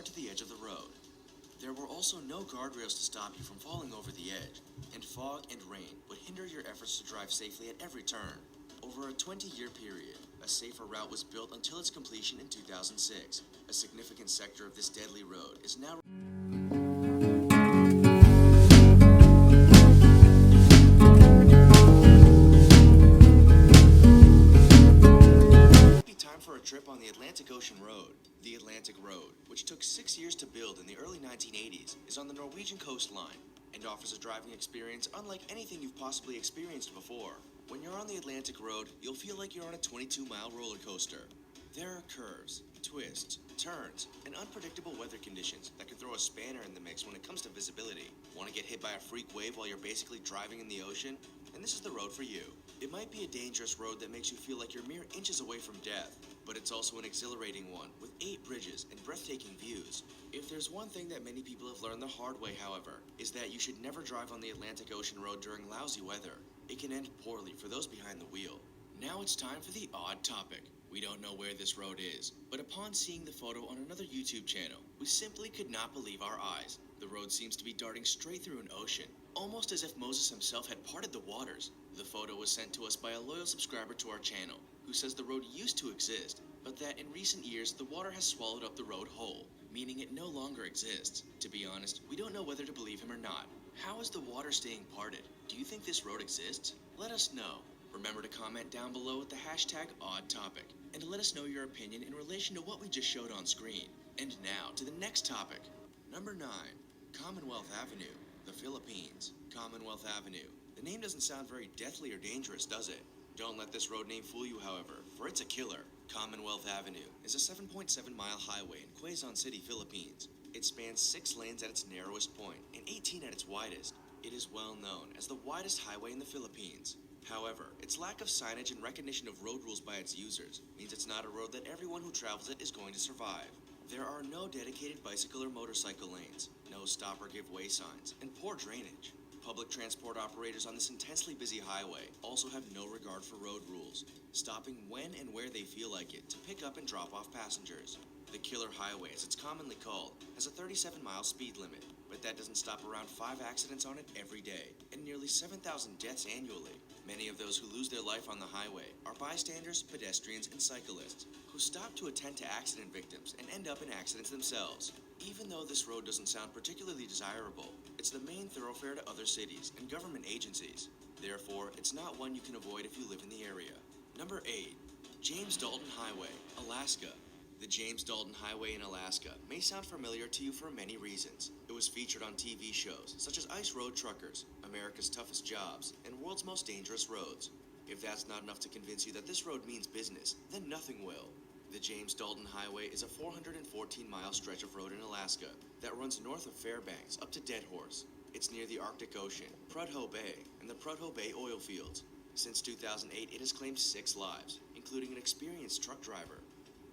to the edge of the road. There were also no guardrails to stop you from falling over the edge, and fog and rain would hinder your efforts to drive safely at every turn. Over a 20-year period, a safer route was built until its completion in 2006. A significant sector of this deadly road is now trip on the Atlantic Ocean Road. The Atlantic Road, which took 6 years to build in the early 1980s, is on the Norwegian coastline and offers a driving experience unlike anything you've possibly experienced before. When you're on the Atlantic Road, you'll feel like you're on a 22-mile roller coaster. There are curves, twists, turns, and unpredictable weather conditions that can throw a spanner in the mix when it comes to visibility. Want to get hit by a freak wave while you're basically driving in the ocean? And this is the road for you. It might be a dangerous road that makes you feel like you're mere inches away from death, but it's also an exhilarating one with 8 bridges and breathtaking views. If there's one thing that many people have learned the hard way, however, is that you should never drive on the Atlantic Ocean Road during lousy weather. It can end poorly for those behind the wheel. Now it's time for the odd topic. We don't know where this road is, but upon seeing the photo on another YouTube channel, we simply could not believe our eyes. The road seems to be darting straight through an ocean, almost as if Moses himself had parted the waters. The photo was sent to us by a loyal subscriber to our channel, who says the road used to exist, but that in recent years the water has swallowed up the road whole, meaning it no longer exists. To be honest, we don't know whether to believe him or not. How is the water staying parted? Do you think this road exists? Let us know. Remember to comment down below with the hashtag #OddTopic, and let us know your opinion in relation to what we just showed on screen. And now to the next topic. Number 9. Commonwealth Avenue, the Philippines. Commonwealth Avenue. The name doesn't sound very deathly or dangerous, does it? Don't let this road name fool you, however, for it's a killer. Commonwealth Avenue is a 7.7-mile highway in Quezon City, Philippines. It spans 6 lanes at its narrowest point and 18 at its widest. It is well known as the widest highway in the Philippines. However, its lack of signage and recognition of road rules by its users means it's not a road that everyone who travels it is going to survive. There are no dedicated bicycle or motorcycle lanes, no stop or give way signs, and poor drainage. Public transport operators on this intensely busy highway also have no regard for road rules, stopping when and where they feel like it to pick up and drop off passengers. The Killer Highway, as it's commonly called, has a 37-mile speed limit, but that doesn't stop around 5 accidents on it every day, and nearly 7,000 deaths annually. Many of those who lose their life on the highway are bystanders, pedestrians, and cyclists who stop to attend to accident victims and end up in accidents themselves. Even though this road doesn't sound particularly desirable, it's the main thoroughfare to other cities and government agencies. Therefore, it's not one you can avoid if you live in the area. Number 8. James Dalton Highway, Alaska. The James Dalton Highway in Alaska may sound familiar to you for many reasons. It was featured on TV shows such as Ice Road Truckers, America's Toughest Jobs, and World's Most Dangerous Roads. If that's not enough to convince you that this road means business, then nothing will. The James Dalton Highway is a 414-mile stretch of road in Alaska that runs north of Fairbanks up to Dead Horse. It's near the Arctic Ocean, Prudhoe Bay, and the Prudhoe Bay oil fields. Since 2008, it has claimed 6 lives, including an experienced truck driver.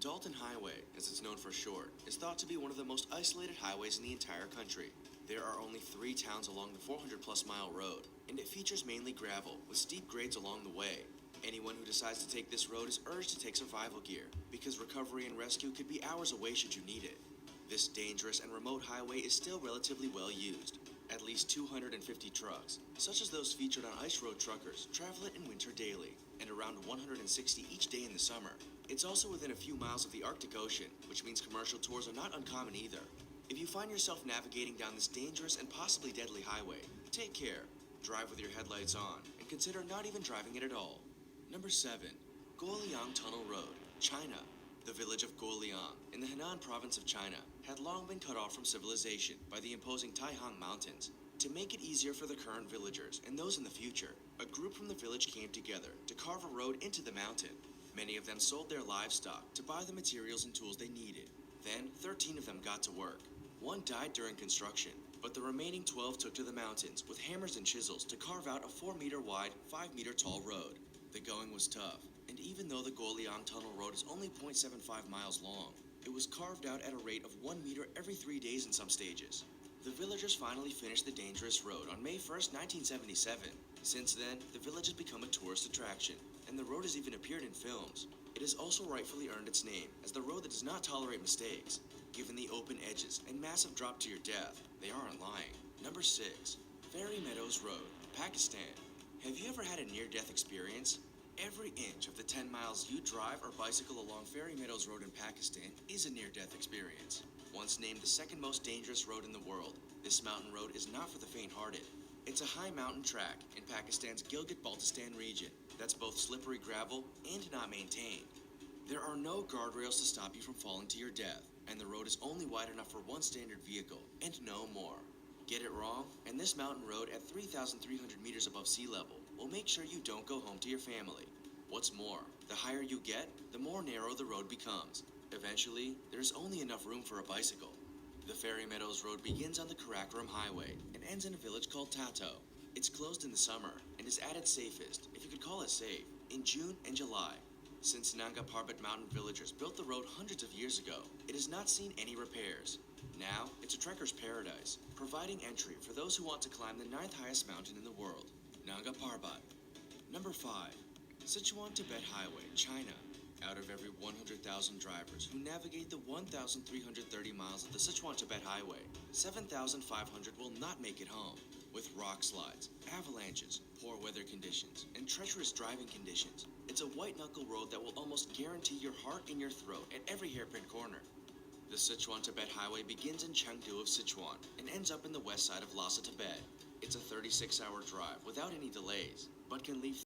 Dalton Highway, as it's known for short, is thought to be one of the most isolated highways in the entire country. There are only 3 towns along the 400-plus mile road, and it features mainly gravel, with steep grades along the way. Anyone who decides to take this road is urged to take survival gear, because recovery and rescue could be hours away should you need it. This dangerous and remote highway is still relatively well used. At least 250 trucks, such as those featured on Ice Road Truckers, travel it in winter daily, and around 160 each day in the summer. It's also within a few miles of the Arctic Ocean, which means commercial tours are not uncommon either. If you find yourself navigating down this dangerous and possibly deadly highway, take care, drive with your headlights on, and consider not even driving it at all. Number 7. Goliang Tunnel Road, China. The village of Goliang, in the Henan province of China, had long been cut off from civilization by the imposing Taihang Mountains. To make it easier for the current villagers and those in the future, a group from the village came together to carve a road into the mountain. Many of them sold their livestock to buy the materials and tools they needed. Then, 13 of them got to work. 1 died during construction, but the remaining 12 took to the mountains with hammers and chisels to carve out a 4-meter wide, 5-meter tall road. The going was tough, and even though the Goliang Tunnel Road is only 0.75 miles long, it was carved out at a rate of 1 meter every 3 days in some stages. The villagers finally finished the dangerous road on May 1st, 1977. Since then, the village has become a tourist attraction, and the road has even appeared in films. It has also rightfully earned its name as the road that does not tolerate mistakes. Given the open edges and massive drop to your death, they aren't lying. Number 6. Fairy Meadows Road, Pakistan. Have you ever had a near-death experience? Every inch of the 10 miles you drive or bicycle along Fairy Meadows Road in Pakistan is a near-death experience. Once named the second most dangerous road in the world, this mountain road is not for the faint-hearted. It's a high mountain track in Pakistan's Gilgit-Baltistan region that's both slippery gravel and not maintained. There are no guardrails to stop you from falling to your death, and the road is only wide enough for one standard vehicle, and no more. Get it wrong, and this mountain road at 3,300 meters above sea level will make sure you don't go home to your family. What's more, the higher you get, the more narrow the road becomes. Eventually, there's only enough room for a bicycle. The Fairy Meadows Road begins on the Karakoram Highway and ends in a village called Tato. It's closed in the summer and is at its safest, if you could call it safe, in June and July. Since Nanga Parbat mountain villagers built the road hundreds of years ago, it has not seen any repairs. Now, it's a trekker's paradise, providing entry for those who want to climb the 9th highest mountain in the world, Nanga Parbat. Number 5. Sichuan-Tibet Highway, China. Out of every 100,000 drivers who navigate the 1,330 miles of the Sichuan-Tibet Highway, 7,500 will not make it home. With rock slides, avalanches, poor weather conditions, and treacherous driving conditions, it's a white-knuckle road that will almost guarantee your heart in your throat at every hairpin corner. The Sichuan-Tibet Highway begins in Chengdu of Sichuan and ends up in the west side of Lhasa, Tibet. It's a 36-hour drive without any delays, but can leave